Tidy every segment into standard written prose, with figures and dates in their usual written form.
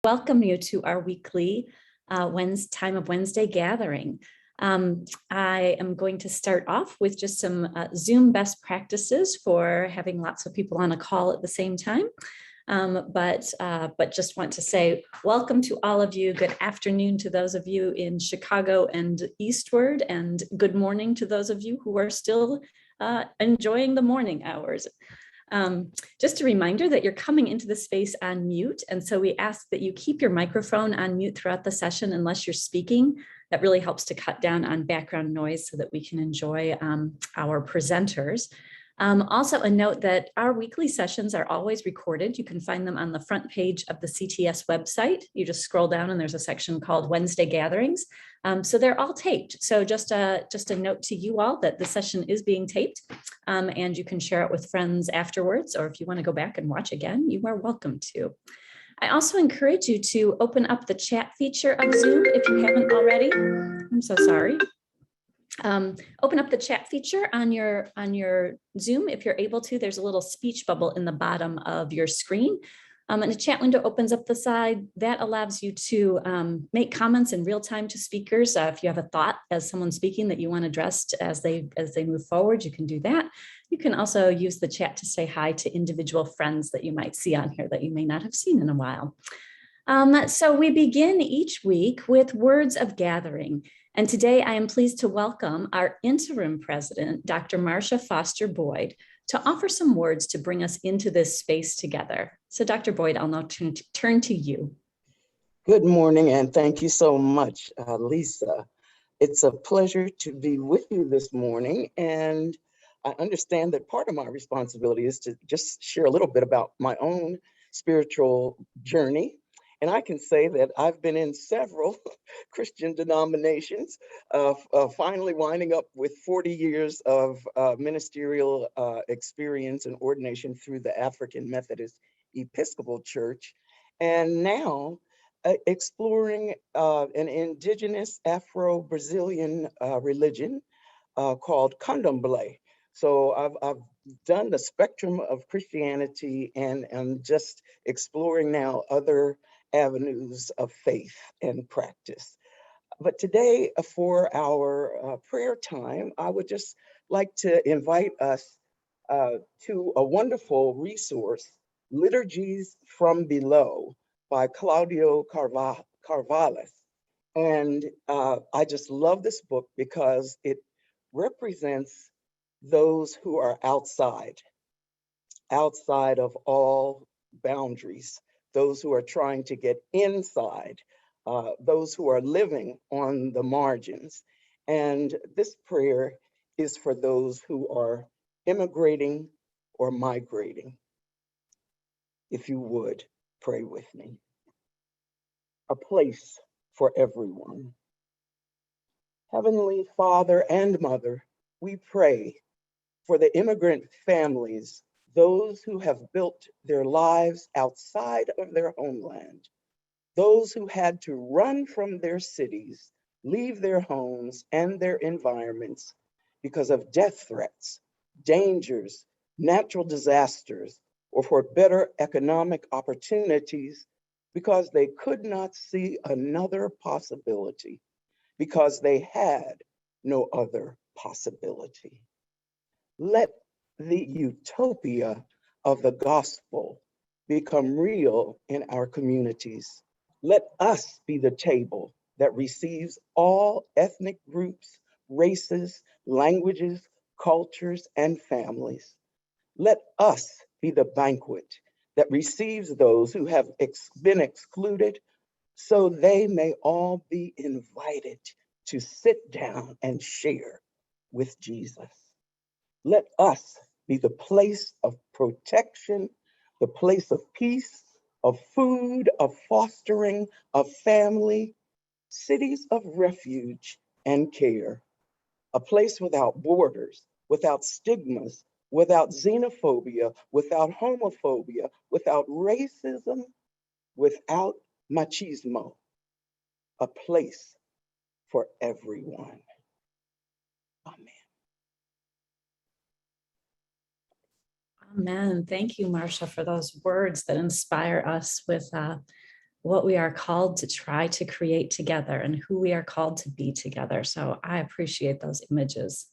Welcome you to our weekly time of Wednesday gathering. I am going to start off with just some Zoom best practices for having lots of people on a call at the same time. But just want to say welcome to all of you. Good afternoon to those of you in Chicago and eastward, and good morning to those of you who are still enjoying the morning hours. Just a reminder that you're coming into the space on mute, and so we ask that you keep your microphone on mute throughout the session unless you're speaking. That really helps to cut down on background noise so that we can enjoy our presenters. Also a note that our weekly sessions are always recorded. You can find them on the front page of the CTS website. You just scroll down and there's a section called Wednesday Gatherings. So they're all taped. So just a note to you all that the session is being taped, and you can share it with friends afterwards, or if you want to go back and watch again, you are welcome to. I also encourage you to open up the chat feature of Zoom if you haven't already. I'm so sorry. Open up the chat feature on your Zoom if you're able to. There's a little speech bubble in the bottom of your screen. And a chat window opens up the side. That allows you to make comments in real time to speakers. If you have a thought as someone speaking that you want addressed as they move forward, you can do that. You can also use the chat to say hi to individual friends that you might see on here that you may not have seen in a while. So we begin each week with words of gathering. And today I am pleased to welcome our interim president, Dr. Marsha Foster Boyd, to offer some words to bring us into this space together. So Dr. Boyd, I'll now turn to you. Good morning, and thank you so much, Lisa. It's a pleasure to be with you this morning, and I understand that part of my responsibility is to just share a little bit about my own spiritual journey. And I can say that I've been in several Christian denominations, finally winding up with 40 years of ministerial experience and ordination through the African Methodist Episcopal Church, and now exploring an indigenous Afro-Brazilian religion called Candomblé. So I've done the spectrum of Christianity, and I'm just exploring now other avenues of faith and practice. But today, for our prayer time, I would just like to invite us to a wonderful resource, Liturgies from Below by Claudio Carvalles. And I just love this book because it represents those who are outside of all boundaries, those who are trying to get inside, those who are living on the margins. And this prayer is for those who are immigrating or migrating. If you would, pray with me. A place for everyone. Heavenly Father and Mother, we pray for the immigrant families, those who have built their lives outside of their homeland, those who had to run from their cities, leave their homes and their environments because of death threats, dangers, natural disasters, or for better economic opportunities because they could not see another possibility, because they had no other possibility. Let the utopia of the gospel become real in our communities. Let us be the table that receives all ethnic groups, races, languages, cultures, and families. Let us be the banquet that receives those who have been excluded, so they may all be invited to sit down and share with Jesus. Let us be the place of protection, the place of peace, of food, of fostering, of family, cities of refuge and care, a place without borders, without stigmas, without xenophobia, without homophobia, without racism, without machismo, a place for everyone. Amen. Amen. Thank you, Marsha, for those words that inspire us with what we are called to try to create together and who we are called to be together. So I appreciate those images.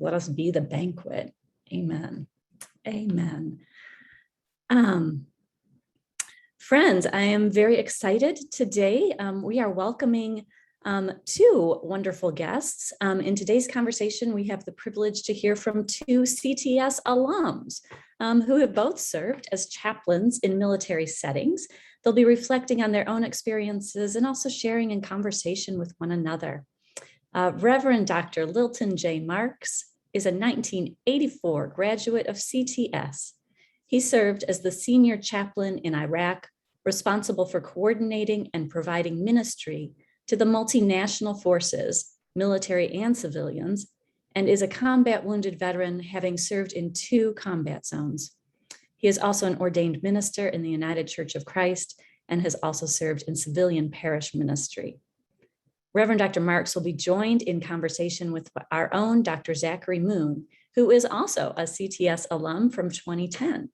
Let us be the banquet. Amen. Amen. Friends, I am very excited today. We are welcoming two wonderful guests. In today's conversation, we have the privilege to hear from two CTS alums who have both served as chaplains in military settings. They'll be reflecting on their own experiences and also sharing in conversation with one another. Reverend Dr. Lilton J. Marks is a 1984 graduate of CTS. He served as the senior chaplain in Iraq, responsible for coordinating and providing ministry to the multinational forces, military and civilians, and is a combat wounded veteran, having served in 2 combat zones. He is also an ordained minister in the United Church of Christ and has also served in civilian parish ministry. Reverend Dr. Marks will be joined in conversation with our own Dr. Zachary Moon, who is also a CTS alum from 2010.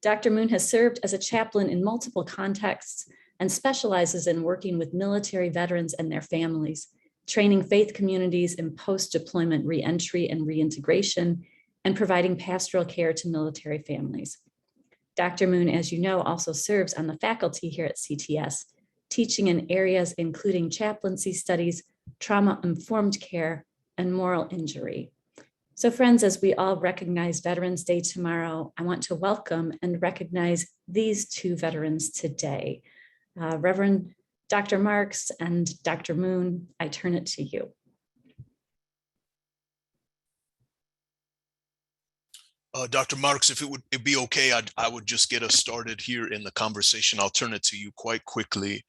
Dr. Moon has served as a chaplain in multiple contexts and specializes in working with military veterans and their families, training faith communities in post-deployment reentry and reintegration, and providing pastoral care to military families. Dr. Moon, as you know, also serves on the faculty here at CTS, teaching in areas including chaplaincy studies, trauma-informed care, and moral injury. So friends, as we all recognize Veterans Day tomorrow, I want to welcome and recognize these 2 veterans today. Reverend Dr. Marks and Dr. Moon, I turn it to you. Dr. Marks, if it'd be okay, I would just get us started here in the conversation. I'll turn it to you quite quickly.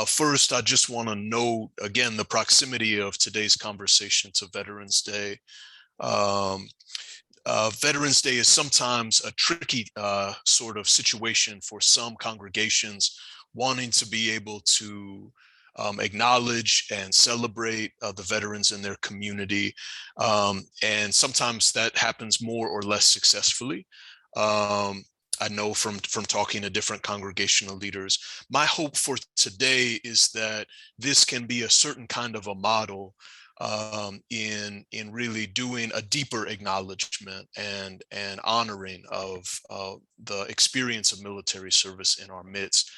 First, I just want to note, again, the proximity of today's conversation to Veterans Day. Veterans Day is sometimes a tricky sort of situation for some congregations wanting to be able to acknowledge and celebrate the veterans in their community. And sometimes that happens more or less successfully. I know from talking to different congregational leaders. My hope for today is that this can be a certain kind of a model in really doing a deeper acknowledgement and honoring of the experience of military service in our midst.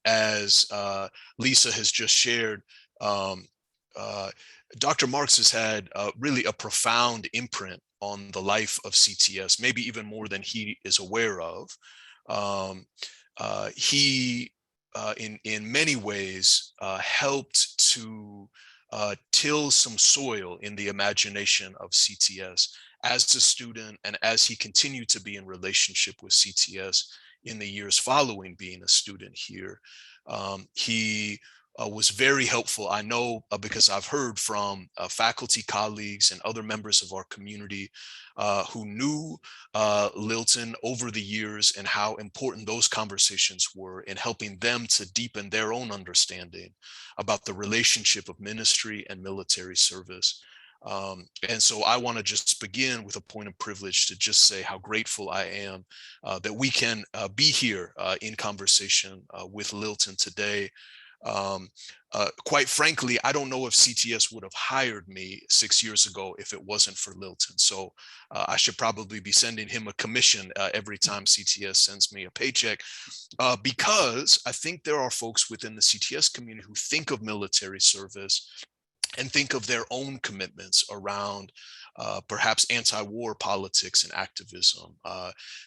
As Lisa has just shared, Dr. Marks has had really a profound imprint on the life of CTS, maybe even more than he is aware of. He, in many ways, helped to till some soil in the imagination of CTS as a student and as he continued to be in relationship with CTS in the years following being a student here. He was very helpful. I know because I've heard from faculty colleagues and other members of our community who knew Lilton over the years and how important those conversations were in helping them to deepen their own understanding about the relationship of ministry and military service. And so I want to just begin with a point of privilege to just say how grateful I am that we can be here in conversation with Lilton today. Quite frankly, I don't know if CTS would have hired me 6 years ago if it wasn't for Lilton. So I should probably be sending him a commission every time CTS sends me a paycheck, because I think there are folks within the CTS community who think of military service and think of their own commitments around perhaps anti-war politics and activism,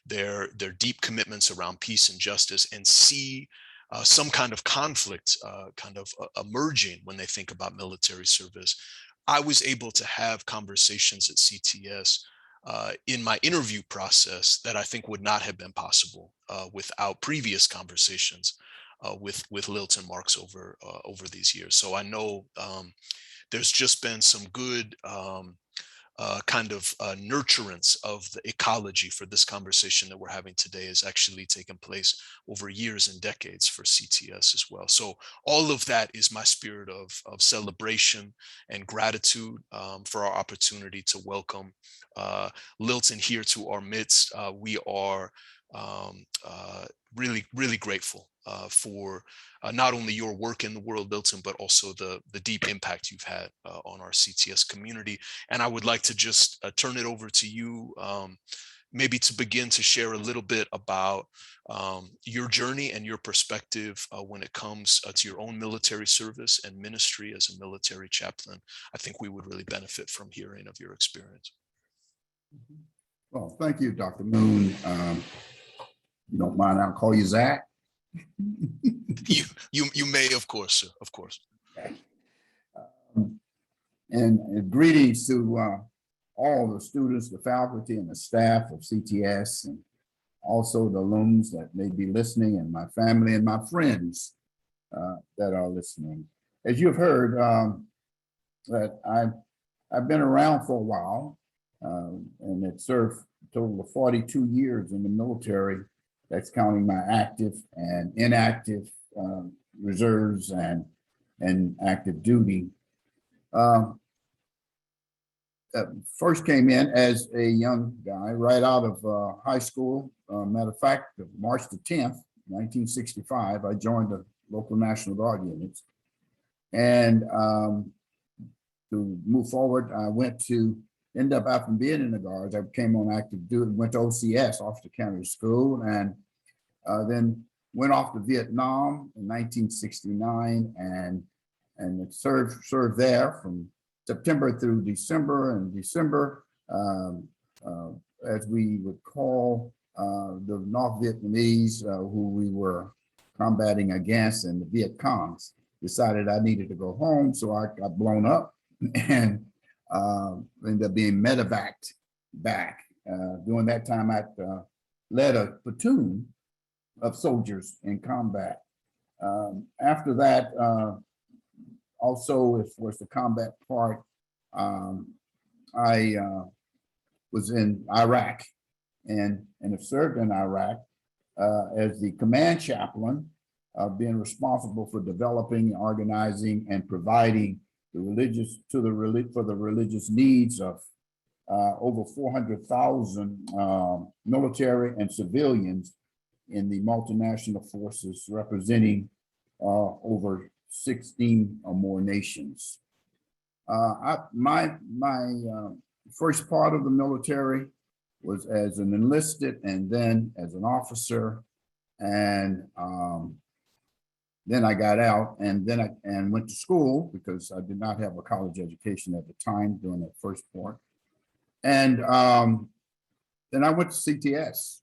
their deep commitments around peace and justice, and see some kind of conflict emerging when they think about military service. I was able to have conversations at CTS in my interview process that I think would not have been possible without previous conversations with Lilton Marks over these years. So I know there's just been some good nurturance of the ecology for this conversation that we're having today has actually taken place over years and decades for CTS as well. So all of that is my spirit of celebration and gratitude for our opportunity to welcome Lilton here to our midst. We are really, really grateful for not only your work in the world, Lilton, but also the deep impact you've had on our CTS community. And I would like to just turn it over to you, maybe to begin to share a little bit about your journey and your perspective when it comes to your own military service and ministry as a military chaplain. I think we would really benefit from hearing of your experience. Well, thank you, Dr. Moon. You don't mind, I'll call you Zach. You may, of course, sir, of course. Okay. And greetings to all the students, the faculty, and the staff of CTS, and also the alums that may be listening, and my family and my friends that are listening. As you've heard, that I've been around for a while, and have served a total of 42 years in the military. That's counting my active and inactive reserves and active duty. First came in as a young guy right out of high school. Matter of fact, March the 10th, 1965, I joined the local National Guard units. And to move forward, I ended up after being in the Guards, I came on active duty, went to OCS, Officer Candidate School, and then went off to Vietnam in 1969 and served there from September through December, and December, as we would call the North Vietnamese who we were combating against, and the Viet Congs decided I needed to go home, so I got blown up and ended up being medevaced back. During that time, I led a platoon of soldiers in combat. After that, also, as was the combat part, I was in Iraq and have served in Iraq as the command chaplain, being responsible for developing, organizing, and providing for the religious needs of over 400,000 military and civilians in the multinational forces, representing over 16 or more nations. My first part of the military was as an enlisted, and then as an officer, and then I got out, and then I went to school because I did not have a college education at the time during that first part. And then I went to CTS,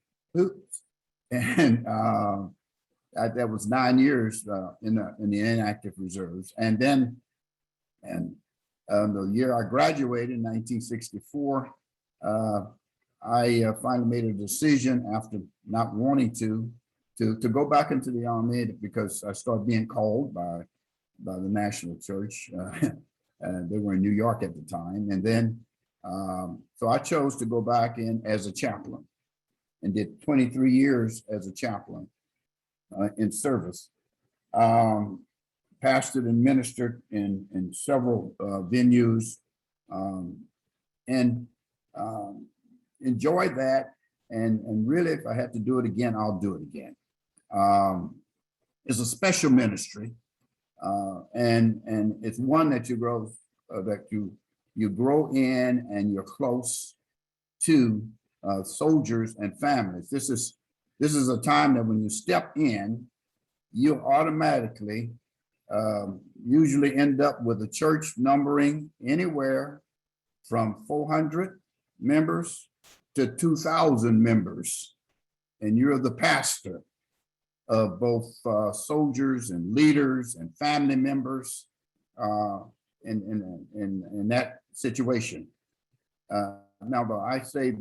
and that was 9 years in the inactive reserves. And then, the year I graduated in 1964, I finally made a decision after not wanting to go back into the Army, because I started being called by the National Church. They were in New York at the time. And then, so I chose to go back in as a chaplain and did 23 years as a chaplain in service. Pastored and ministered in several venues, and enjoyed that. And really, if I had to do it again, I'll do it again. It's a special ministry, and it's one that you grow in, and you're close to soldiers and families. This is a time that when you step in, you automatically usually end up with a church numbering anywhere from 400 members to 2,000 members, and you're the pastor of both soldiers and leaders and family members in that situation. Now, but I say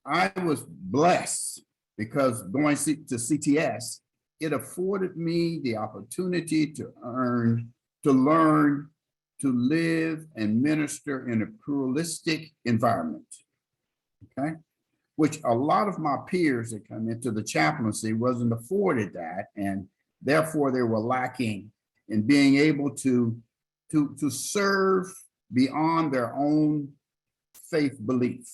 I was blessed because going to CTS, it afforded me the opportunity to learn, to live and minister in a pluralistic environment, okay? Which a lot of my peers that come into the chaplaincy wasn't afforded that, and therefore they were lacking in being able to serve beyond their own faith belief.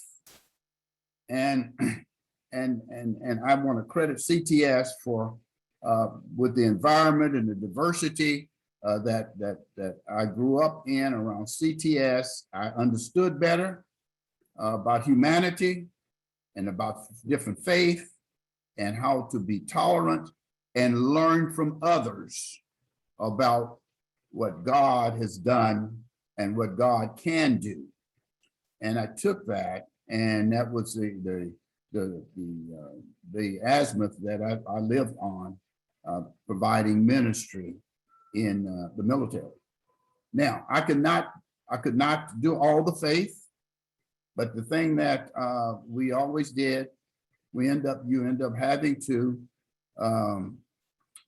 And I want to credit CTS for with the environment and the diversity that I grew up in around CTS, I understood better about humanity and about different faith and how to be tolerant and learn from others about what God has done and what God can do. And I took that, and that was the azimuth that I lived on, providing ministry in the military. Now, I could not do all the faith, but the thing that we always did, you end up having to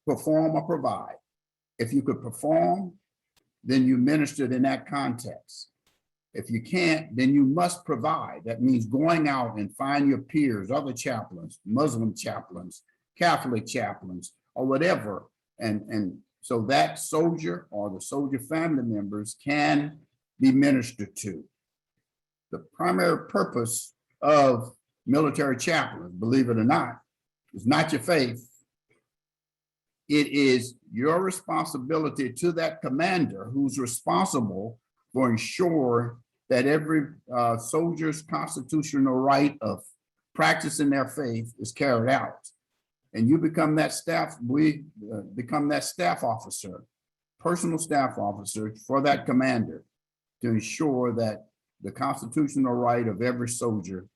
perform or provide. If you could perform, then you ministered in that context. If you can't, then you must provide. That means going out and find your peers, other chaplains, Muslim chaplains, Catholic chaplains, or whatever. And so that soldier or the soldier family members can be ministered to. The primary purpose of military chaplains, believe it or not, is not your faith. It is your responsibility to that commander who's responsible for ensuring that every soldier's constitutional right of practicing their faith is carried out. And you become that staff, we become that staff officer, personal staff officer for that commander to ensure that the constitutional right of every soldier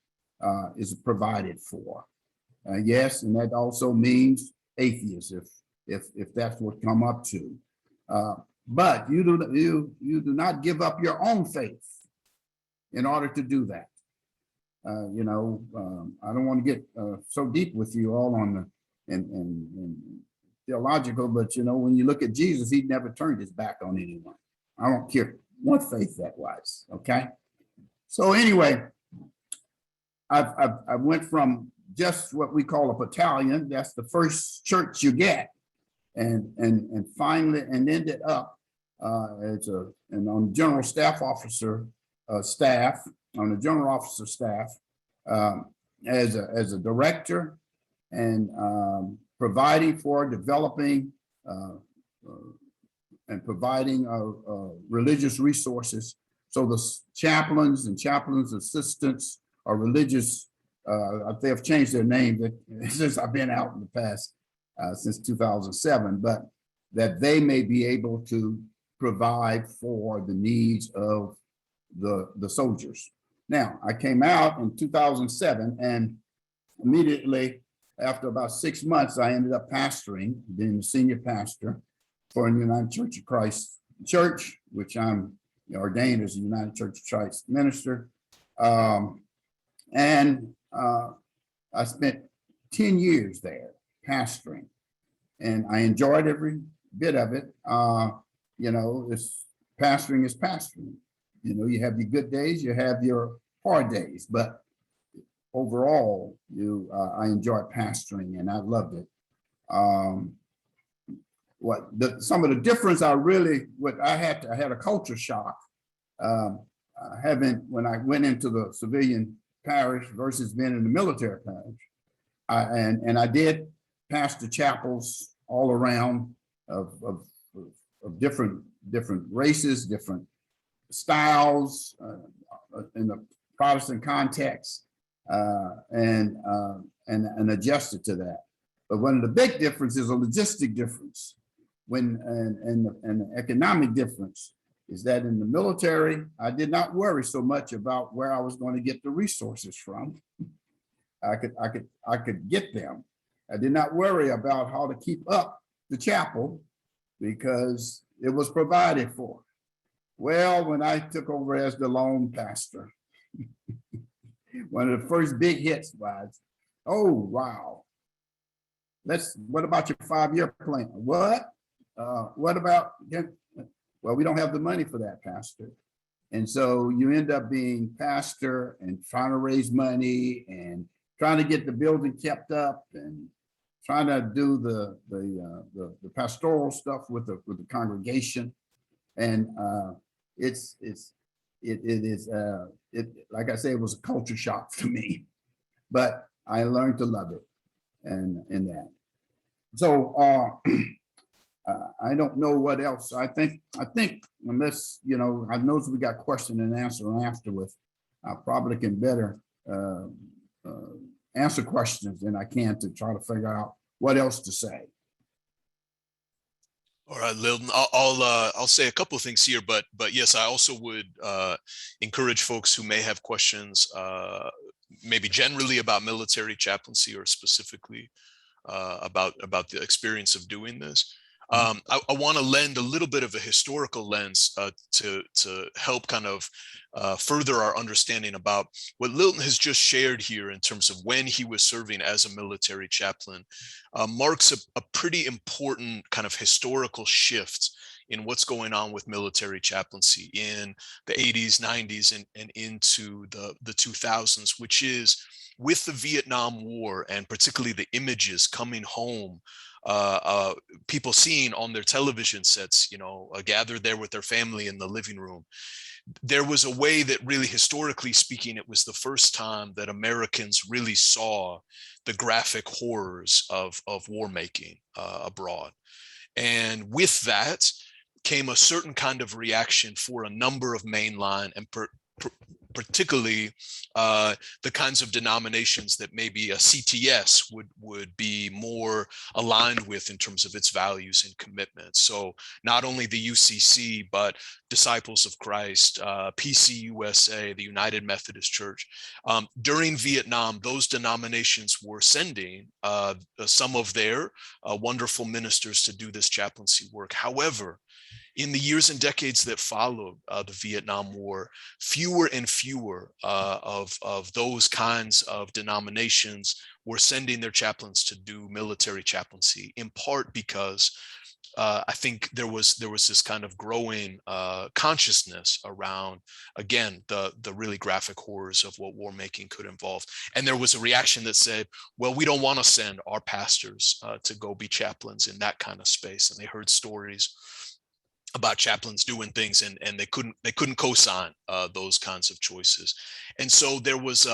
is provided for. Yes, and that also means atheists, if that's what come up to. But you do not give up your own faith in order to do that. I don't want to get so deep with you all on the and theological, but when you look at Jesus, he never turned his back on anyone. I don't care what faith that was. Okay. So anyway, I went from just what we call a battalion. That's the first church you get, and finally ended up on general staff officer staff, on the general officer staff, as a director, and providing for developing and providing religious resources. So the chaplains and chaplains assistants are religious. They have changed their name since I've been out in the past, since 2007, but that they may be able to provide for the needs of the soldiers. Now, I came out in 2007, and immediately after about 6 months, I ended up pastoring, being the senior pastor for the United Church of Christ Church, which I'm ordained as a United Church of Christ minister. And I spent 10 years there pastoring, and I enjoyed every bit of it. Pastoring is pastoring. You have your good days, you have your hard days, but overall, I enjoyed pastoring, and I loved it. Some of the difference I had a culture shock when I went into the civilian parish versus being in the military parish. I did pastor chapels all around of different races, different styles in the Protestant context, and adjusted to that. But one of the big differences is a logistic difference, and the economic difference is that in the military, I did not worry so much about where I was going to get the resources from. I could get them. I did not worry about how to keep up the chapel because it was provided for. Well, when I took over as the lone pastor, one of the first big hits was, oh, wow. What about your 5-year plan? What? What about, well, we don't have the money for that, pastor. And so you end up being pastor and trying to raise money and trying to get the building kept up and trying to do the pastoral stuff with the congregation. And it is like I say, it was a culture shock for me, but I learned to love it and in that. So I don't know what else. I think unless, I know we got question and answer afterwards, I probably can better answer questions than I can to try to figure out what else to say. All right, Lilton, I'll say a couple of things here, but yes, I also would encourage folks who may have questions, maybe generally about military chaplaincy or specifically about the experience of doing this. I want to lend a little bit of a historical lens to help kind of further our understanding about what Lilton has just shared here in terms of when he was serving as a military chaplain. Marks a pretty important kind of historical shift in what's going on with military chaplaincy in the 80s, 90s, and into the 2000s, which is with the Vietnam War and particularly the images coming home, people seeing on their television sets, gathered there with their family in the living room. There was a way that really, historically speaking, it was the first time that Americans really saw the graphic horrors of war making abroad. And with that came a certain kind of reaction for a number of mainline and particularly the kinds of denominations that maybe a CTS would be more aligned with in terms of its values and commitments. So not only the UCC, but Disciples of Christ, PCUSA, the United Methodist Church. During Vietnam, those denominations were sending some of their wonderful ministers to do this chaplaincy work. However, in the years and decades that followed the Vietnam War, fewer and fewer of those kinds of denominations were sending their chaplains to do military chaplaincy, in part because I think there was this kind of growing consciousness around, again, the really graphic horrors of what war making could involve. And there was a reaction that said, well, we don't want to send our pastors to go be chaplains in that kind of space. And they heard stories about chaplains doing things, and they couldn't co-sign those kinds of choices. And so there was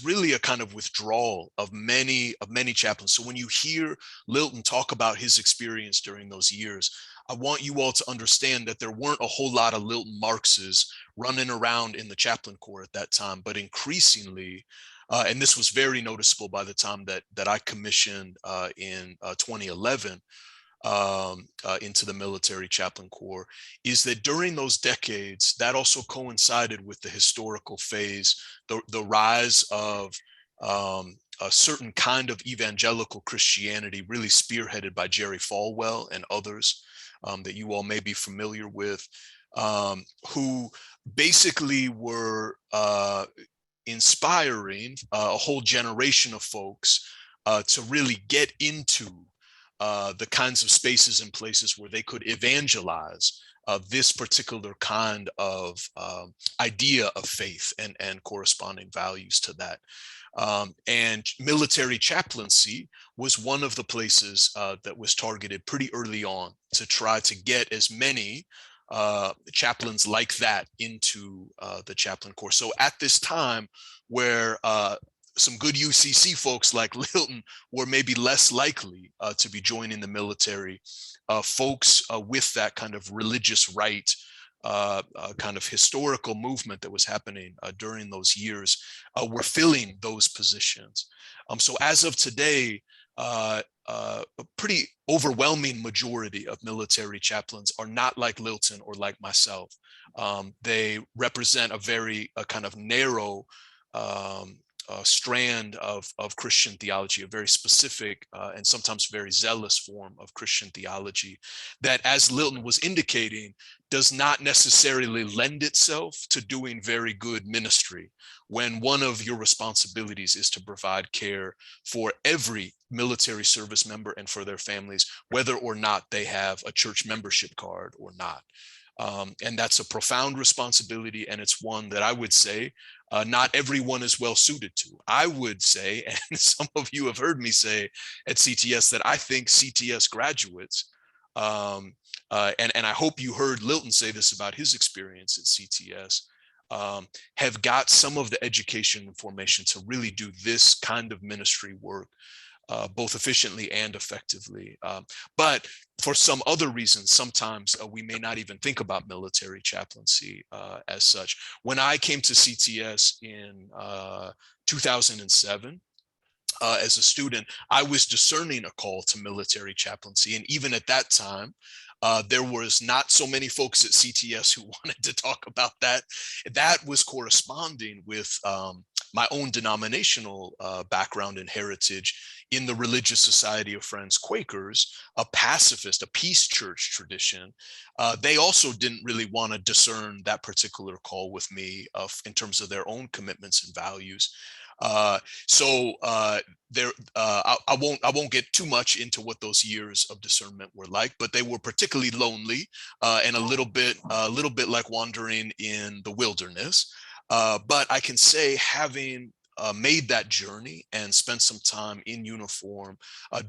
really a kind of withdrawal of many chaplains. So when you hear Lilton talk about his experience during those years, I want you all to understand that there weren't a whole lot of Lilton Markses running around in the chaplain corps at that time, but increasingly, and this was very noticeable by the time that I commissioned in 2011, into the military chaplain corps, is that during those decades, that also coincided with the historical phase, the rise of a certain kind of evangelical Christianity, really spearheaded by Jerry Falwell and others that you all may be familiar with, who basically were inspiring a whole generation of folks to really get into the kinds of spaces and places where they could evangelize this particular kind of idea of faith and corresponding values to that. And military chaplaincy was one of the places that was targeted pretty early on to try to get as many chaplains like that into the chaplain corps. So at this time where some good UCC folks like Lilton were maybe less likely to be joining the military, folks with that kind of religious right, kind of historical movement that was happening during those years were filling those positions. So as of today, a pretty overwhelming majority of military chaplains are not like Lilton or like myself. They represent a very kind of narrow strand of Christian theology, a very specific and sometimes very zealous form of Christian theology that, as Lilton was indicating, does not necessarily lend itself to doing very good ministry when one of your responsibilities is to provide care for every military service member and for their families, whether or not they have a church membership card or not. And that's a profound responsibility, and it's one that I would say not everyone is well suited to. I would say, and some of you have heard me say at CTS, that I think CTS graduates, and I hope you heard Lilton say this about his experience at CTS, have got some of the education and formation to really do this kind of ministry work both efficiently and effectively. But for some other reasons, sometimes we may not even think about military chaplaincy as such. When I came to CTS in 2007, as a student, I was discerning a call to military chaplaincy. And even at that time, there was not so many folks at CTS who wanted to talk about that. That was corresponding with my own denominational background and heritage in the Religious Society of Friends Quakers, a pacifist, a peace church tradition. They also didn't really want to discern that particular call with me in terms of their own commitments and values. I won't get too much into what those years of discernment were like, but they were particularly lonely and a little bit like wandering in the wilderness. But I can say, having made that journey and spent some time in uniform,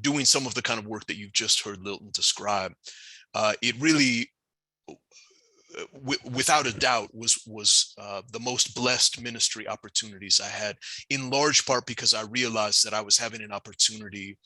doing some of the kind of work that you've just heard Lilton describe, it really, without a doubt, was the most blessed ministry opportunities I had, in large part because I realized that I was having an opportunity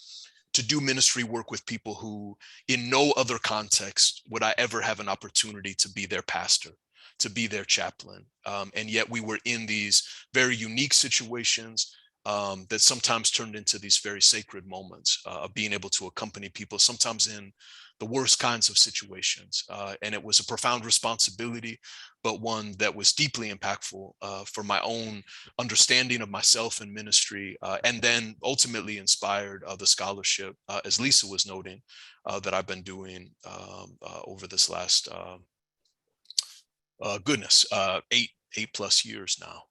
to do ministry work with people who, in no other context, would I ever have an opportunity to be their pastor, to be their chaplain. And yet we were in these very unique situations that sometimes turned into these very sacred moments of being able to accompany people, sometimes in the worst kinds of situations. And it was a profound responsibility, but one that was deeply impactful for my own understanding of myself and ministry, and then ultimately inspired the scholarship, as Lisa was noting, that I've been doing over this last, eight plus years now.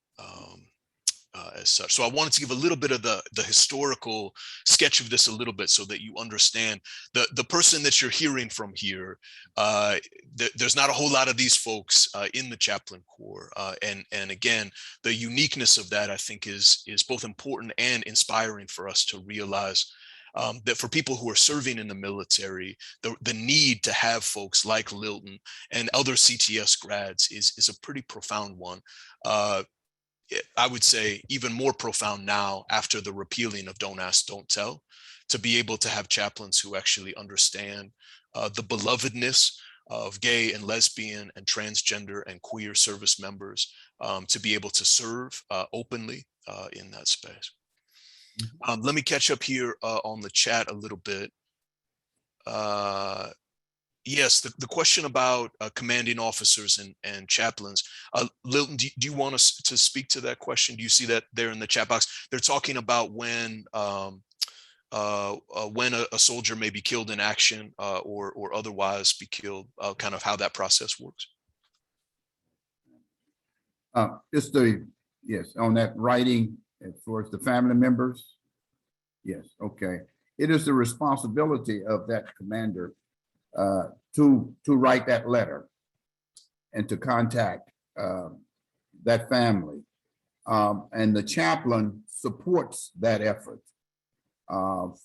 As such. So I wanted to give a little bit of the historical sketch of this a little bit so that you understand the person that you're hearing from here. There's not a whole lot of these folks in the chaplain corps. And again, the uniqueness of that, I think, is both important and inspiring for us to realize that for people who are serving in the military, the need to have folks like Lilton and other CTS grads is a pretty profound one. I would say even more profound now after the repealing of Don't Ask, Don't Tell, to be able to have chaplains who actually understand the belovedness of gay and lesbian and transgender and queer service members, to be able to serve openly in that space. Let me catch up here on the chat a little bit. Yes, the question about commanding officers and chaplains. Lilton, do you want us to speak to that question? Do you see that there in the chat box? They're talking about when a soldier may be killed in action or otherwise be killed, kind of how that process works. Yes, on that writing as far as the family members. Yes, okay. It is the responsibility of that commander to write that letter and to contact that family. And the chaplain supports that effort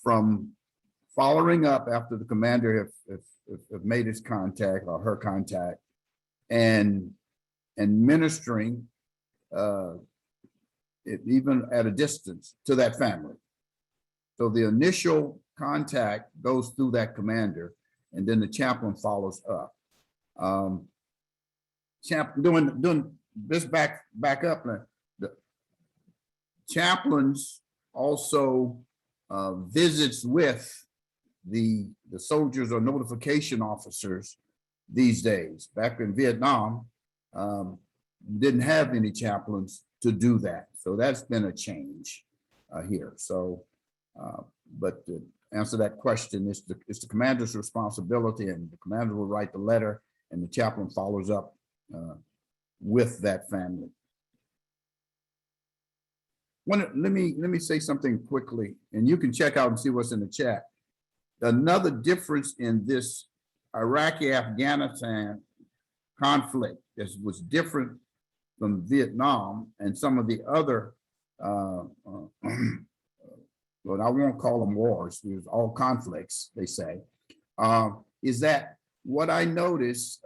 from following up after the commander have made his contact or her contact, and ministering even at a distance to that family. So the initial contact goes through that commander, and then the chaplain follows up. Doing this back up, the chaplains also visits with the soldiers or notification officers these days. Back in Vietnam, didn't have any chaplains to do that. So that's been a change here. So, but to answer that question, it's the commander's responsibility, and the commander will write the letter and the chaplain follows up with that family. Let me say something quickly, and you can check out and see what's in the chat. Another difference in this Iraqi-Afghanistan conflict was different from Vietnam and some of the other, well, I won't call them wars, there's all conflicts, they say, is that what I noticed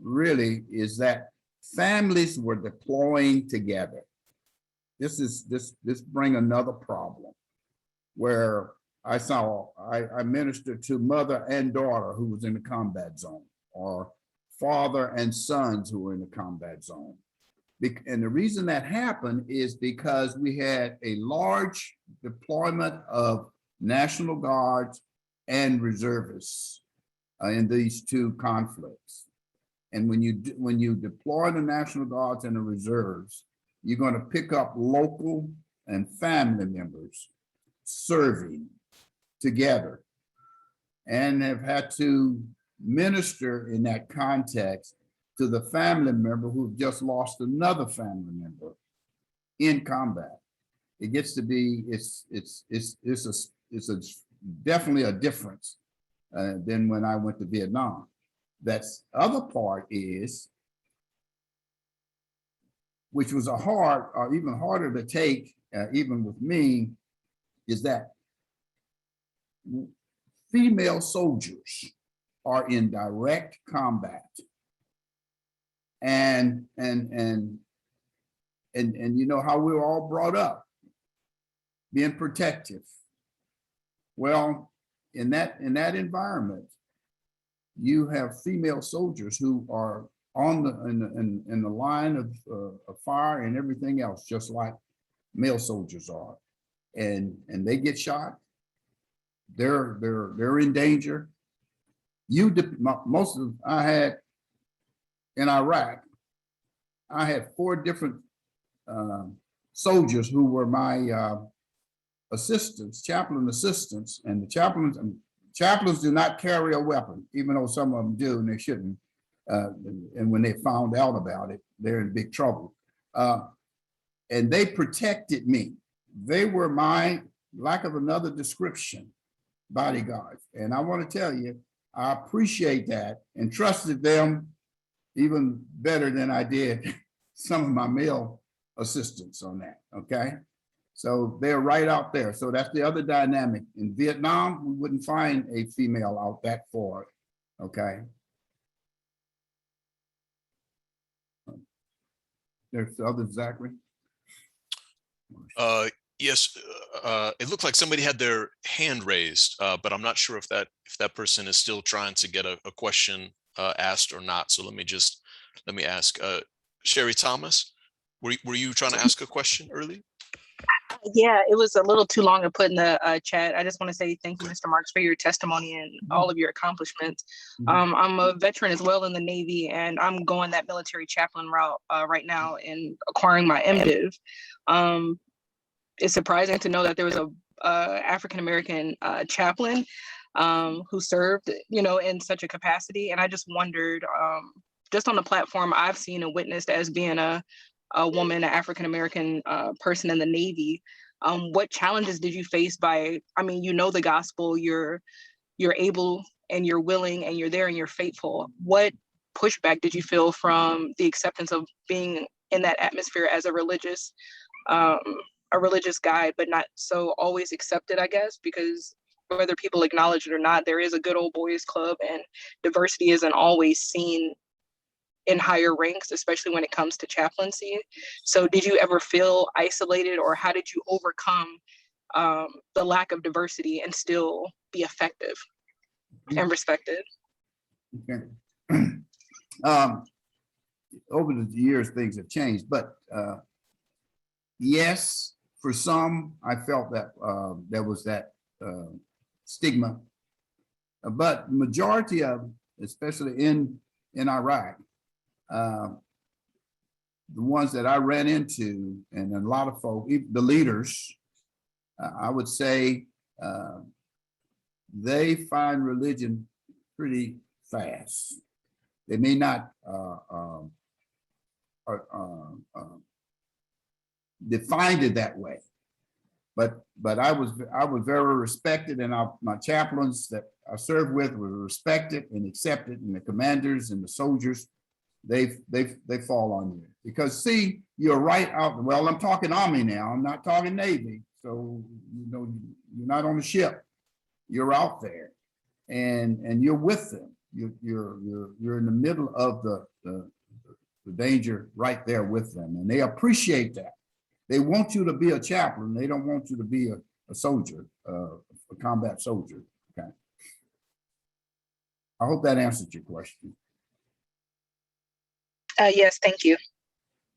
really is that families were deploying together. This bring another problem. where I ministered to mother and daughter who was in the combat zone, or father and sons who were in the combat zone. And the reason that happened is because we had a large deployment of National Guards and reservists in these two conflicts. And when you deploy the National Guards and the reserves, you're going to pick up local and family members serving together, and have had to minister in that context to the family member who've just lost another family member in combat. It gets to be, it's definitely a difference than when I went to Vietnam. That's other part is, which was a hard, or even harder to take, even with me, is that female soldiers are in direct combat. And you know how we were all brought up, being protective. Well, in that environment, you have female soldiers who are on in the line of fire and everything else, just like male soldiers are, and they get shot. They're in danger. I had in Iraq, I had 4 different soldiers who were my assistants, chaplain assistants, and the chaplains do not carry a weapon, even though some of them do and they shouldn't. And when they found out about it, they're in big trouble. And they protected me. They were my, lack of another description, bodyguards. And I want to tell you, I appreciate that and trusted them even better than I did some of my male assistants on that, okay? So they're right out there. So that's the other dynamic. In Vietnam, we wouldn't find a female out that far, okay? There's the other, Zachary. Yes, it looked like somebody had their hand raised, but I'm not sure if that person is still trying to get a question asked or not. So let me ask. Sherry Thomas, were you trying to ask a question early? Yeah, it was a little too long to put in the chat. I just want to say thank you, Mr. Marks, for your testimony and all of your accomplishments. I'm a veteran as well in the Navy, and I'm going that military chaplain route right now in acquiring my MDiv. It's surprising to know that there was a African-American chaplain who served, in such a capacity. And I just wondered, just on the platform I've seen and witnessed as being a woman, an African-American person in the Navy, what challenges did you face the gospel, you're able and you're willing and you're there and you're faithful. What pushback did you feel from the acceptance of being in that atmosphere as a religious guide, but not so always accepted, I guess, because whether people acknowledge it or not, there is a good old boys club and diversity isn't always seen in higher ranks, especially when it comes to chaplaincy. So did you ever feel isolated, or how did you overcome the lack of diversity and still be effective and respected? Okay. Over the years, things have changed, but yes, for some, I felt that there was that stigma, but the majority of, especially in Iraq, the ones that I ran into, and a lot of folks, the leaders, I would say they find religion pretty fast. They may not defined it that way, but I was very respected, and my chaplains that I served with were respected and accepted, and the commanders and the soldiers, they fall on you because, see, you're right out. Well, I'm talking Army now. I'm not talking Navy. So you're not on the ship. You're out there, and you're with them. You're in the middle of the danger right there with them, and they appreciate that. They want you to be a chaplain. They don't want you to be a soldier, a combat soldier. Okay. I hope that answered your question. Yes, thank you.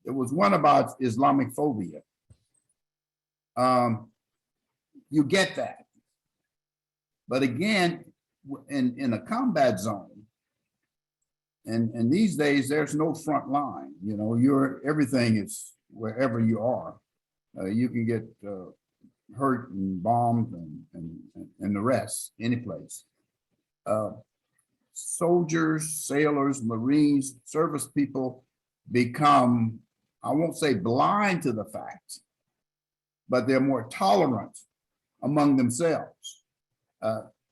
There was one about Islamic phobia. You get that. But again, in a combat zone, and these days there's no front line. You know, everything is wherever you are. You can get hurt and bombed and the rest, any place. Soldiers, sailors, Marines, service people become, I won't say blind to the facts, but they're more tolerant among themselves.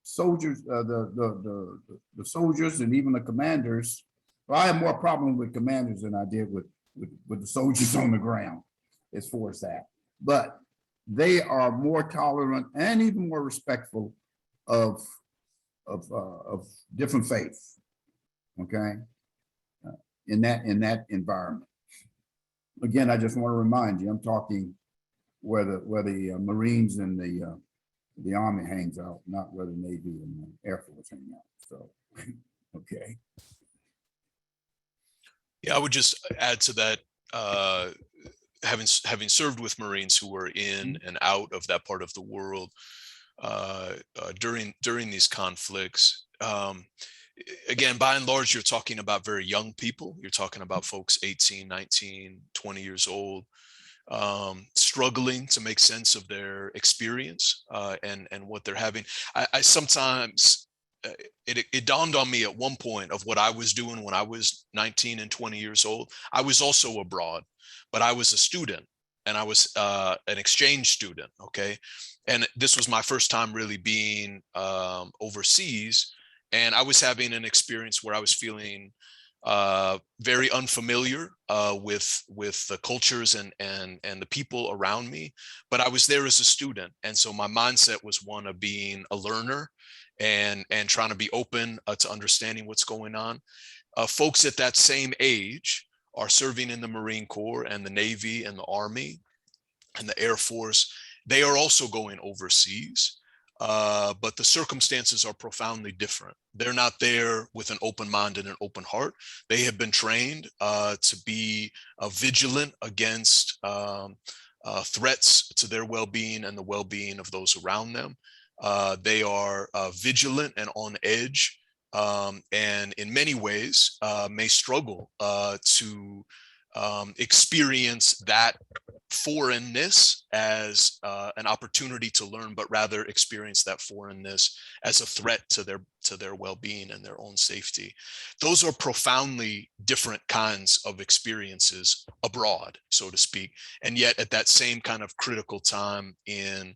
Soldiers, the soldiers and even the commanders, well, I have more problem with commanders than I did with the soldiers on the ground as far as that. But they are more tolerant and even more respectful of different faiths, okay, in that environment. Again, I just want to remind you, I'm talking where the Marines and the Army hangs out, not where the Navy and the Air Force hang out. So, okay. Yeah, I would just add to that, having served with Marines who were in and out of that part of the world during these conflicts. Again, by and large, you're talking about very young people. You're talking about folks 18, 19, 20 years old, struggling to make sense of their experience and what they're having. I sometimes, it dawned on me at one point of what I was doing when I was 19 and 20 years old. I was also abroad, but I was a student and I was an exchange student, okay? And this was my first time really being overseas. And I was having an experience where I was feeling very unfamiliar with the cultures and the people around me, but I was there as a student. And so my mindset was one of being a learner and trying to be open to understanding what's going on. Folks at that same age are serving in the Marine Corps and the Navy and the Army and the Air Force. They are also going overseas, but the circumstances are profoundly different. They're not there with an open mind and an open heart. They have been trained to be vigilant against threats to their well-being and the well-being of those around them. They are vigilant and on edge, and in many ways may struggle to experience that foreignness as an opportunity to learn, but rather experience that foreignness as a threat to their well-being and their own safety. Those are profoundly different kinds of experiences abroad, so to speak. And yet at that same kind of critical time in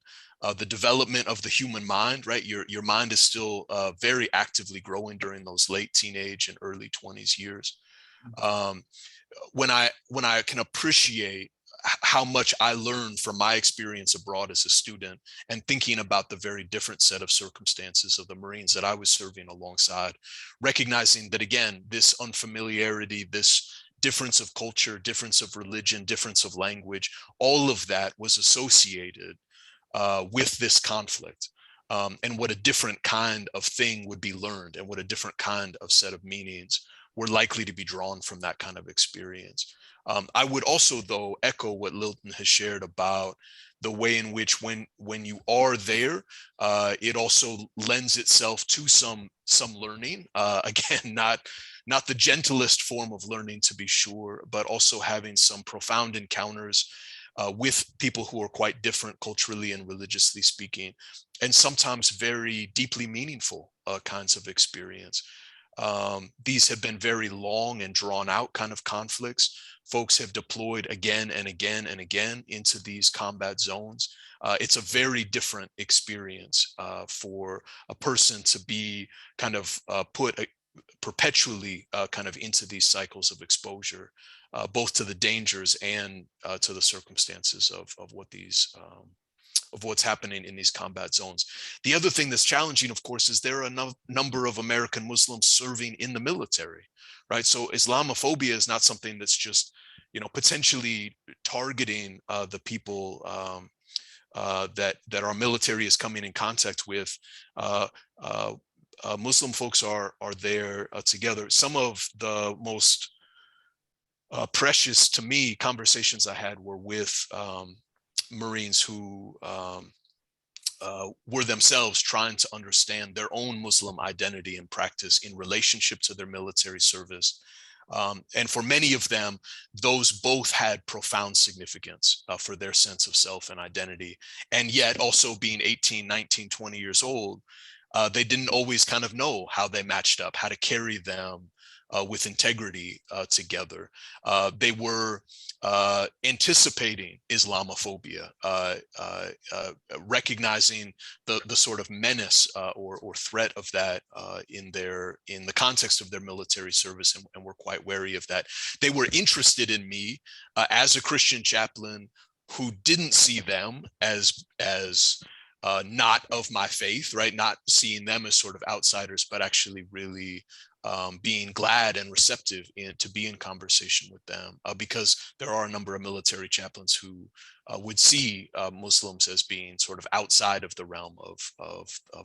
the development of the human mind, right? Your mind is still very actively growing during those late teenage and early 20s years. When I can appreciate how much I learned from my experience abroad as a student and thinking about the very different set of circumstances of the Marines that I was serving alongside, recognizing that, again, this unfamiliarity, this difference of culture, difference of religion, difference of language, all of that was associated with this conflict. And what a different kind of thing would be learned and what a different kind of set of meanings were likely to be drawn from that kind of experience. I would also, though, echo what Lilton has shared about the way in which when you are there, it also lends itself to some learning. Again, not the gentlest form of learning, to be sure, but also having some profound encounters with people who are quite different culturally and religiously speaking, and sometimes very deeply meaningful kinds of experience. These have been very long and drawn out kind of conflicts. Folks have deployed again and again and again into these combat zones. It's a very different experience for a person to be kind of put perpetually kind of into these cycles of exposure, both to the dangers and to the circumstances of what these of what's happening in these combat zones. The other thing that's challenging, of course, is there are a number of American Muslims serving in the military, right? So Islamophobia is not something that's just, potentially targeting the people that our military is coming in contact with, Muslim folks are there together. Some of the most precious to me conversations I had were with Marines who were themselves trying to understand their own Muslim identity and practice in relationship to their military service. And for many of them, those both had profound significance for their sense of self and identity. And yet also being 18, 19, 20 years old, they didn't always kind of know how they matched up, how to carry them with integrity together. They were anticipating Islamophobia, recognizing the sort of menace or threat of that in the context of their military service, and were quite wary of that. They were interested in me as a Christian chaplain who didn't see them as not of my faith, right? Not seeing them as sort of outsiders, but actually really being glad and receptive to be in conversation with them, because there are a number of military chaplains who would see Muslims as being sort of outside of the realm of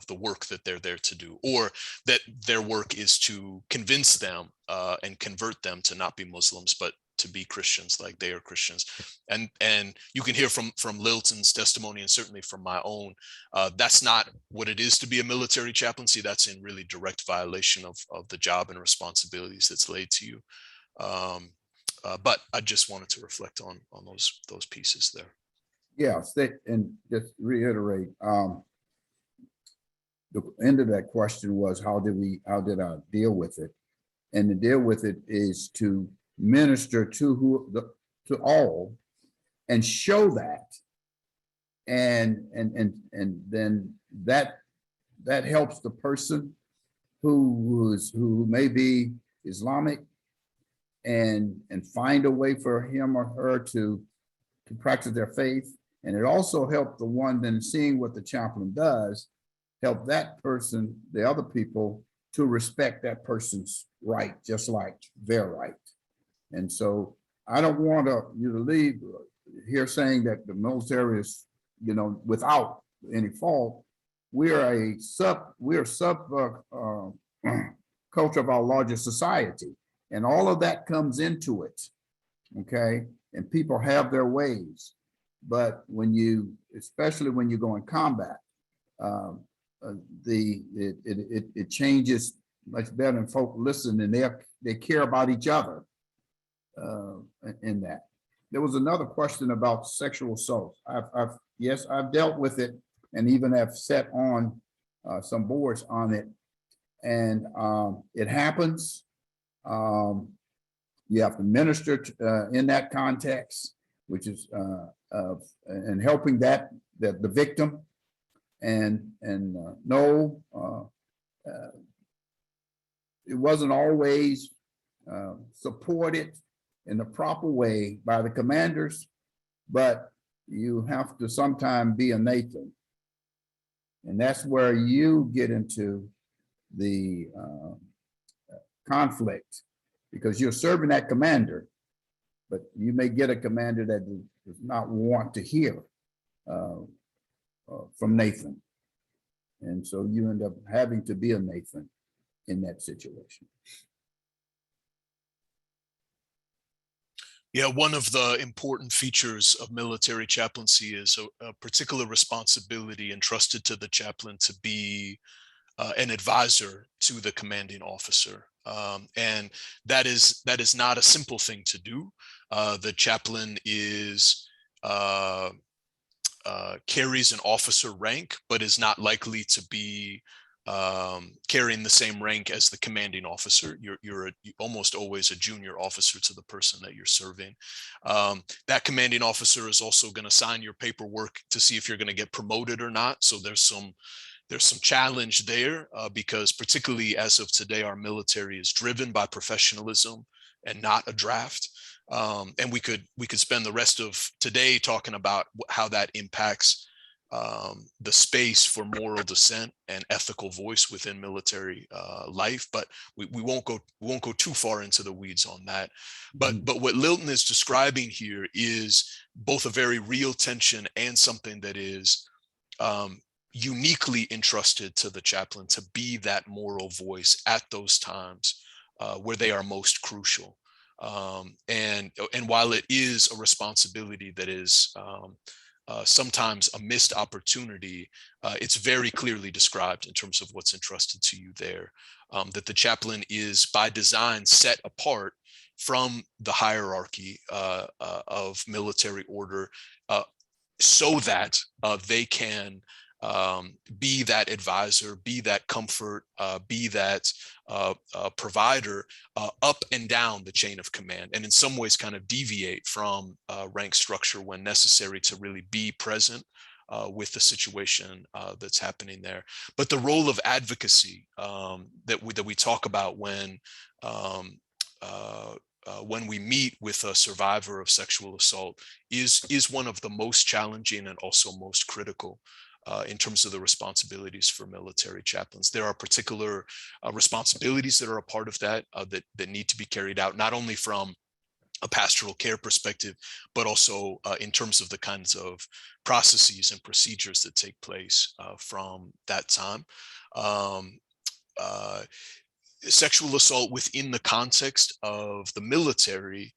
the work that they're there to do, or that their work is to convince them and convert them to not be Muslims, but to be Christians like they are Christians. And you can hear from Lilton's testimony, and certainly from my own, that's not what it is to be a military chaplaincy. That's in really direct violation of the job and responsibilities that's laid to you. But I just wanted to reflect on those pieces there. Yeah, and just reiterate, the end of that question was, how did I deal with it? And to deal with it is to minister to all and show that, and then that helps the person who may be Islamic and find a way for him or her to practice their faith. And it also helped the one then seeing what the chaplain does, help that person, the other people, to respect that person's right, just like their right. And so I don't want you to leave here saying that the military is, without any fault. We're sub culture of our larger society, and all of that comes into it. Okay, and people have their ways, but especially when you go in combat, it changes much better, and folk listen, and they care about each other. In that, there was another question about sexual assault. I've dealt with it, and even have sat on some boards on it, and it happens. You have to minister in that context, which is and helping the victim, and no, it wasn't always supported in the proper way by the commanders, but you have to sometimes be a Nathan. And that's where you get into the conflict, because you're serving that commander, but you may get a commander that does not want to hear from Nathan. And so you end up having to be a Nathan in that situation. Yeah, one of the important features of military chaplaincy is a particular responsibility entrusted to the chaplain to be an advisor to the commanding officer. And that is not a simple thing to do. The chaplain carries an officer rank, but is not likely to be carrying the same rank as the commanding officer. You're almost always a junior officer to the person that you're serving. That commanding officer is also going to sign your paperwork to see if you're going to get promoted or not. So there's some challenge there, because particularly as of today, our military is driven by professionalism and not a draft. And we could spend the rest of today talking about how that impacts the space for moral dissent and ethical voice within military life, but we won't go too far into the weeds on that. But what Lilton is describing here is both a very real tension and something that is uniquely entrusted to the chaplain to be that moral voice at those times where they are most crucial. And while it is a responsibility that is sometimes a missed opportunity, it's very clearly described in terms of what's entrusted to you there, that the chaplain is by design set apart from the hierarchy of military order so that they can be that advisor, be that comfort, be that provider up and down the chain of command, and in some ways kind of deviate from rank structure when necessary to really be present with the situation that's happening there. But the role of advocacy that we talk about when we meet with a survivor of sexual assault is one of the most challenging and also most critical in terms of the responsibilities for military chaplains. There are particular responsibilities that are a part of that that need to be carried out, not only from a pastoral care perspective, but also in terms of the kinds of processes and procedures that take place from that time. Sexual assault within the context of the military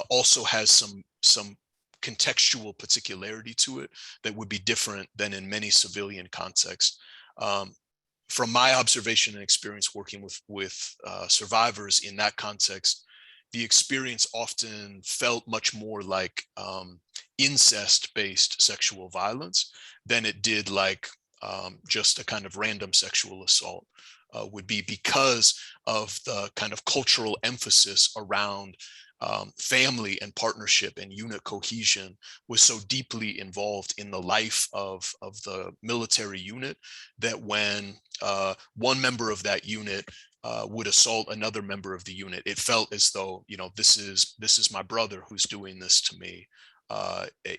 also has some contextual particularity to it that would be different than in many civilian contexts. From my observation and experience working with survivors in that context, the experience often felt much more like incest-based sexual violence than it did like just a kind of random sexual assault would be, because of the kind of cultural emphasis around family and partnership and unit cohesion was so deeply involved in the life of the military unit that when one member of that unit would assault another member of the unit, it felt as though, you know, this is my brother who's doing this to me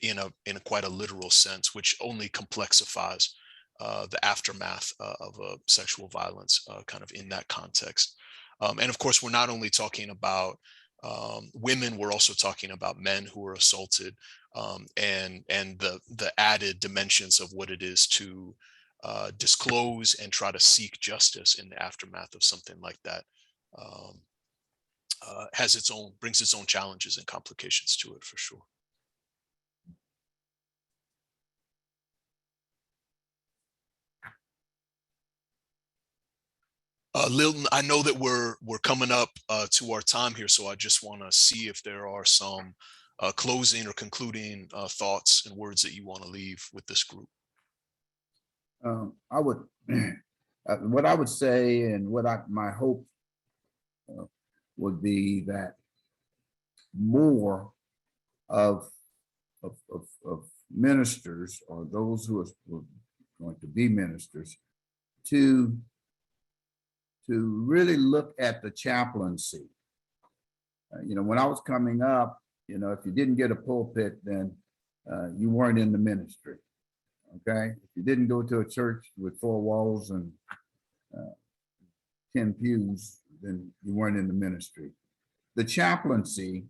in a quite a literal sense, which only complexifies the aftermath of a sexual violence kind of in that context. And of course, we're not only talking about women, we're also talking about men who are assaulted, and the added dimensions of what it is to disclose and try to seek justice in the aftermath of something like that. Brings its own challenges and complications to it, for sure. Lilton, I know that we're coming up to our time here, so I just want to see if there are some closing or concluding thoughts and words that you want to leave with this group. I would, what I would say, and my hope would be that more of ministers, or those who are going to be ministers, to really look at the chaplaincy. When I was coming up, if you didn't get a pulpit, then you weren't in the ministry. Okay, if you didn't go to a church with 4 walls and 10 pews, then you weren't in the ministry. The chaplaincy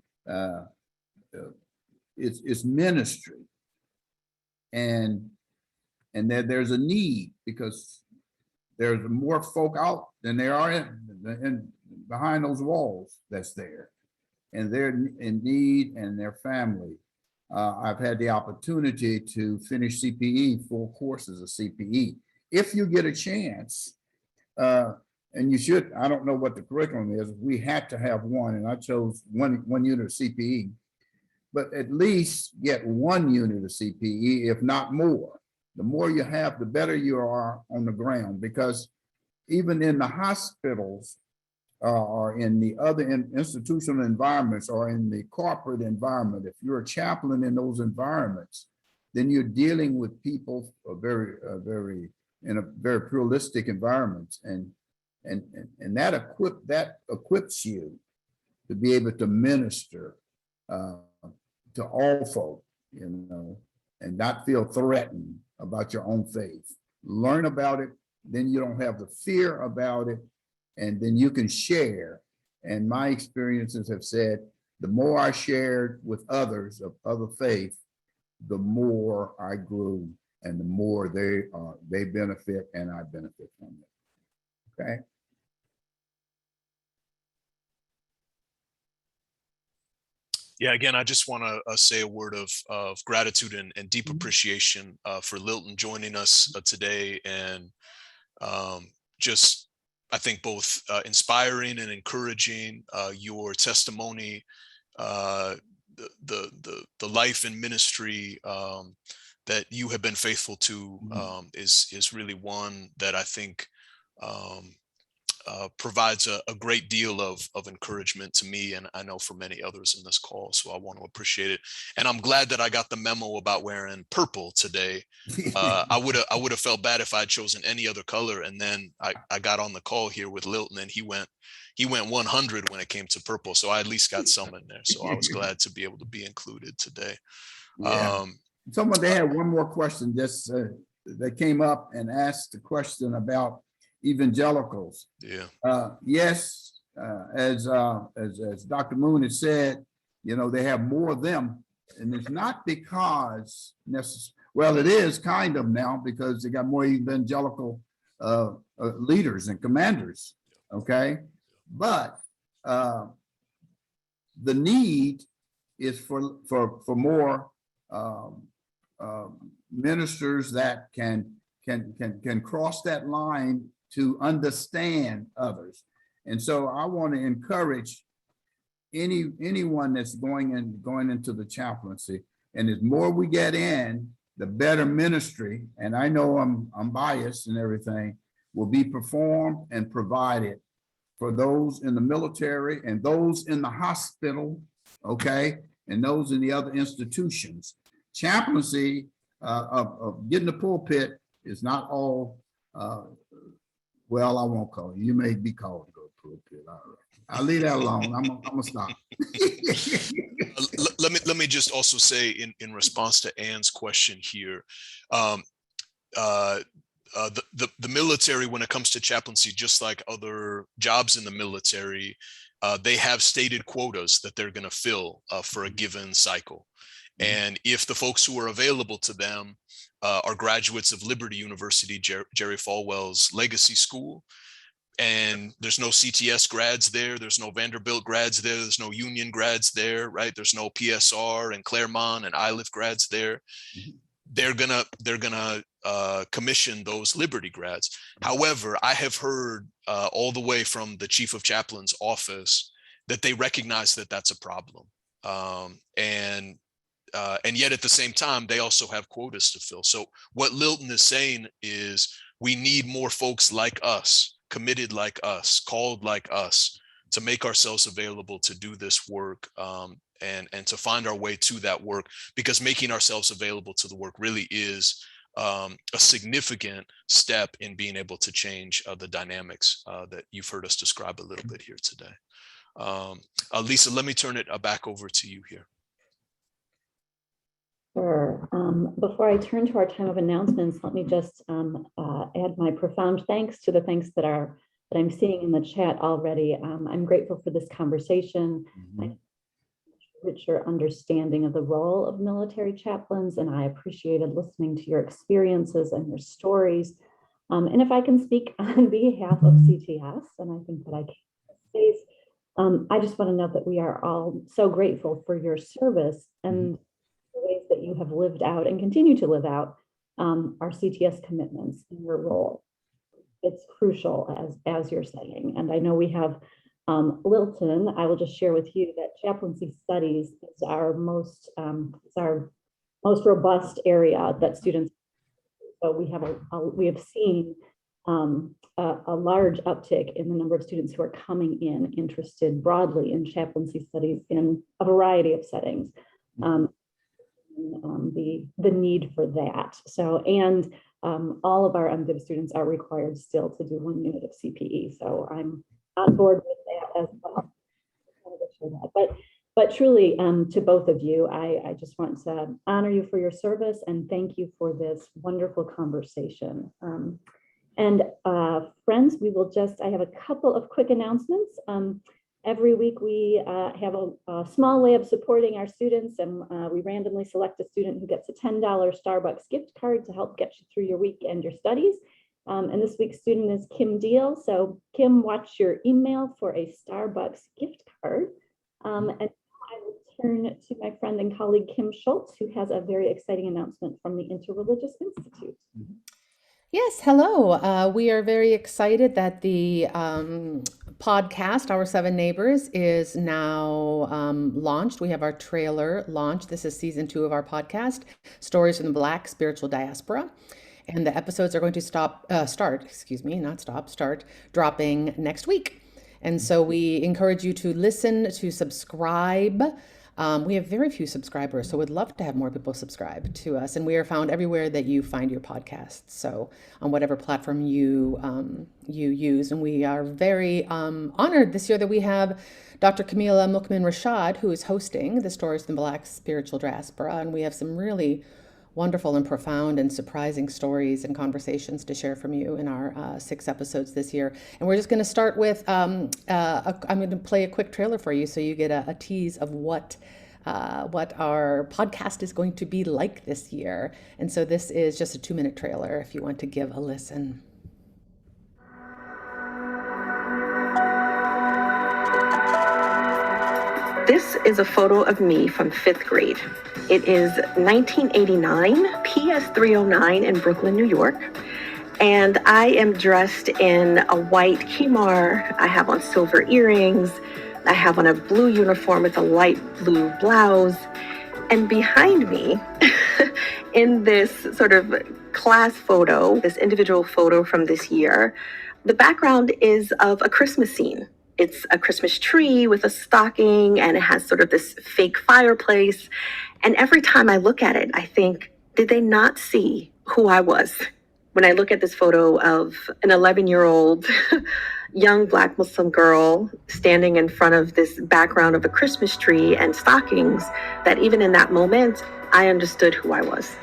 is ministry, and there's a need, because there's more folk out than there are in behind those walls that's there, and they're in need, and their family. I've had the opportunity to finish CPE, 4 courses of CPE. If you get a chance, and you should, I don't know what the curriculum is, we had to have one, and I chose one unit of CPE, but at least get 1 unit of CPE, if not more. The more you have, the better you are on the ground, because even in the hospitals or in the other institutional environments, or in the corporate environment, if you're a chaplain in those environments, then you're dealing with people in a very pluralistic environments, and that equips you to be able to minister to all folk, and not feel threatened about your own faith. Learn about it, then you don't have the fear about it, and then you can share. And my experiences have said, the more I shared with others of other faith, the more I grew and the more they benefit and I benefit from it. Okay. Yeah, again, I just want to say a word of gratitude and deep appreciation for Lilton joining us today, and just, I think, both inspiring and encouraging. Your testimony, the life and ministry that you have been faithful to is really one that I think provides a great deal of encouragement to me, and I know for many others in this call. So I want to appreciate it, and I'm glad that I got the memo about wearing purple today. I would have felt bad if I'd chosen any other color, and then I got on the call here with Lilton, and he went 100 when it came to purple. So I at least got some in there. So I was glad to be able to be included today. Yeah. They had one more question. Just they came up and asked the question about evangelicals. Yeah. Yes, as Dr. Moon has said, they have more of them, and it's not because well, it is kind of now, because they got more evangelical leaders and commanders. Okay, but the need is for more ministers that can cross that line to understand others. And so I want to encourage anyone that's going into the chaplaincy, and the more we get in, the better ministry, and I know I'm biased and everything, will be performed and provided for those in the military and those in the hospital, okay, and those in the other institutions. Chaplaincy of getting the pulpit is not all, well, I won't call you. You may be called to go to pulpit. All right. I'll leave that alone. I'm gonna stop. Let me just also say in response to Ann's question here, the military, when it comes to chaplaincy, just like other jobs in the military, they have stated quotas that they're going to fill for a given cycle. And if the folks who are available to them are graduates of Liberty University, Jerry Falwell's legacy school, and there's no CTS grads there, there's no Vanderbilt grads there, there's no Union grads there, right? There's no PSR and Claremont and ILIF grads there. They're gonna commission those Liberty grads. However, I have heard all the way from the chief of chaplain's office that they recognize that that's a problem, and yet at the same time they also have quotas to fill. So what Lilton is saying is we need more folks like us, committed like us, called like us, to make ourselves available to do this work, and to find our way to that work, because making ourselves available to the work really is a significant step in being able to change the dynamics that you've heard us describe a little bit here today. Lisa, let me turn it back over to you here. Sure. Before I turn to our time of announcements, let me just add my profound thanks to the thanks that I'm seeing in the chat already. I'm grateful for this conversation. Richer understanding of the role of military chaplains, and I appreciated listening to your experiences and your stories. And if I can speak on behalf of CTS, and I think that I can, I just want to note that we are all so grateful for your service and the ways that you have lived out and continue to live out our CTS commitments in your role. It's crucial, as you're saying, and I know we have Lilton. I will just share with you that chaplaincy studies is our most robust area that students. So we have seen a large uptick in the number of students who are coming in interested broadly in chaplaincy studies in a variety of settings. The need for that. So, and all of our MDiv students are required still to do 1 unit of CPE. So I'm on board with that as well. But But truly, to both of you, I just want to honor you for your service and thank you for this wonderful conversation. And friends, I have a couple of quick announcements. Every week we have a small way of supporting our students, and we randomly select a student who gets a $10 Starbucks gift card to help get you through your week and your studies. And this week's student is Kim Deal. So Kim, watch your email for a Starbucks gift card. And I will turn to my friend and colleague, Kim Schultz, who has a very exciting announcement from the Interreligious Institute. Yes, hello. We are very excited that the podcast, Our Seven Neighbors, is now launched. We have our trailer launched. This is season 2 of our podcast, Stories from the Black Spiritual Diaspora. And the episodes are going to start dropping next week. And so we encourage you to listen, to subscribe. We have very few subscribers, so we'd love to have more people subscribe to us. And we are found everywhere that you find your podcasts. So on whatever platform you use. And we are very honored this year that we have Dr. Camila Mukmin-Rashad, who is hosting the Stories from the Black Spiritual Diaspora. And we have some really wonderful and profound and surprising stories and conversations to share from you in our 6 episodes this year. And we're just going to start with, I'm going to play a quick trailer for you so you get a tease of what our podcast is going to be like this year. And so this is just a 2-minute trailer if you want to give a listen. This is a photo of me from 5th grade. It is 1989, PS 309 in Brooklyn, New York. And I am dressed in a white khimar. I have on silver earrings. I have on a blue uniform with a light blue blouse. And behind me, in this sort of class photo, this individual photo from this year, the background is of a Christmas scene. It's a Christmas tree with a stocking, and it has sort of this fake fireplace. And every time I look at it, I think, did they not see who I was? When I look at this photo of an 11-year-old young Black Muslim girl standing in front of this background of a Christmas tree and stockings, that even in that moment, I understood who I was.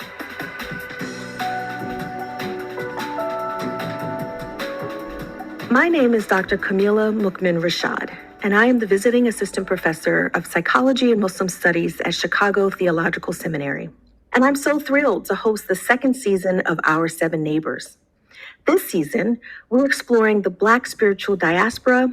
My name is Dr. Camila Mukmin-Rashad, and I am the visiting assistant professor of psychology and Muslim studies at Chicago Theological Seminary. And I'm so thrilled to host the 2nd season of Our Seven Neighbors. This season, we're exploring the Black spiritual diaspora,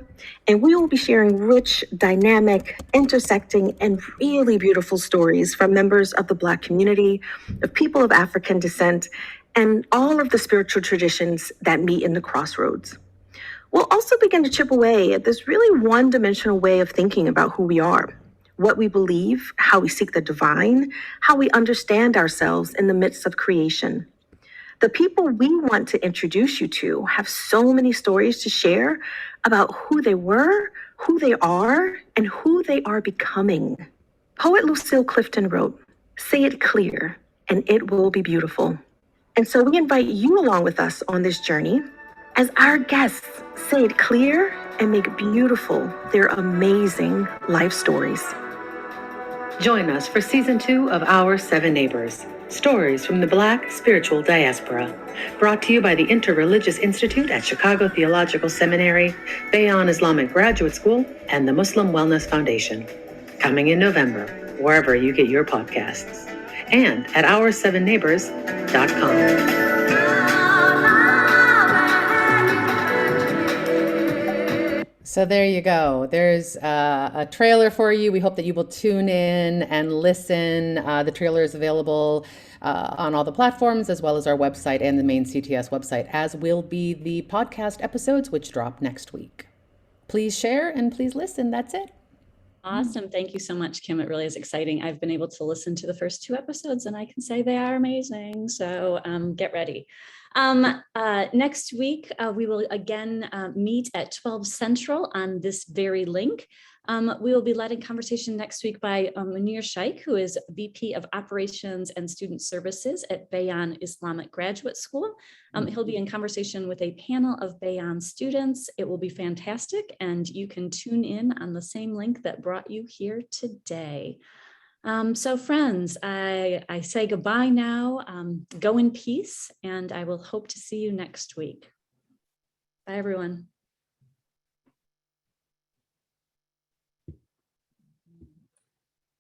and we will be sharing rich, dynamic, intersecting, and really beautiful stories from members of the Black community, of people of African descent, and all of the spiritual traditions that meet in the crossroads. We'll also begin to chip away at this really one-dimensional way of thinking about who we are, what we believe, how we seek the divine, how we understand ourselves in the midst of creation. The people we want to introduce you to have so many stories to share about who they were, who they are, and who they are becoming. Poet Lucille Clifton wrote, "Say it clear, and it will be beautiful." And so we invite you along with us on this journey as our guests say it clear and make beautiful their amazing life stories. Join us for season 2 of Our Seven Neighbors, Stories from the Black Spiritual Diaspora, brought to you by the Interreligious Institute at Chicago Theological Seminary, Bayon Islamic Graduate School, and the Muslim Wellness Foundation. Coming in November, wherever you get your podcasts, and at oursevenneighbors.com. So there you go. There's a trailer for you. We hope that you will tune in and listen. The trailer is available on all the platforms, as well as our website and the main CTS website, as will be the podcast episodes, which drop next week. Please share and please listen. That's it. Awesome. Thank you so much, Kim. It really is exciting. I've been able to listen to the first 2 episodes and I can say they are amazing. So get ready. Next week, we will again meet at 12 Central on this very link. We will be led in conversation next week by Munir Shaikh, who is VP of Operations and Student Services at Bayan Islamic Graduate School. He'll be in conversation with a panel of Bayan students. It will be fantastic, and you can tune in on the same link that brought you here today. So friends, I say goodbye now. Go in peace, and I will hope to see you next week. Bye, everyone.